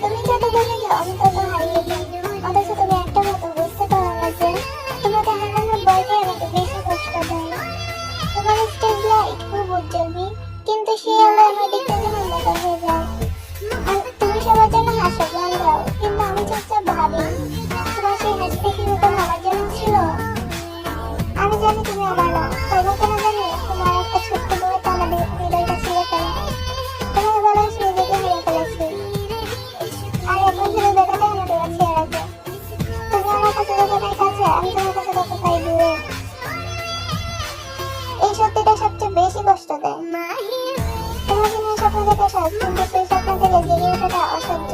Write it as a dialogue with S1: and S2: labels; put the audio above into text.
S1: তুমি যত ভেঙে যাও আমি তত হারিয়ে যাই। অথচ তুমি একটা কথা বুঝতে পারো না যে তোমাকে হারানোর ভয়টাই আমাকে বেশি কষ্ট দেয়। তোমার স্টেজ লাইট খুব উজ্জ্বল, কিন্তু সেই আলোয় আমার দেখতে যেন অন্ধকার হয়ে যায়। আর তুমি সবার জন্য হাসো, গান গাও, কিন্তু আমি চুপচাপ ভাবি তোমার সেই হাসিটা কি নতুন আমার জন্য ছিল? আমি জানি তুমি আমার না, তবু কেন জানি তোমার একটা ছোট্ট দৌড়ে আমাদের হৃদয়টা ছিঁড়ে ফেলে। তোমার গলায় নিজেকে হারিয়ে ফেলেছি, আর এখন শুধু ব্যাপারটাই আমাকে বাঁচিয়ে রাখে। তুমি আমার কাছে যতটাই কাছে, আমি তোমার কাছে ততটাই দূরে। এই সত্যিটা সবচেয়ে বেশি কষ্ট দেয়। তোমাকে নিয়ে স্বপ্ন দেখা সহজ, কিন্তু সেই স্বপ্ন থেকে জেগে ওঠাটা অসহ্য।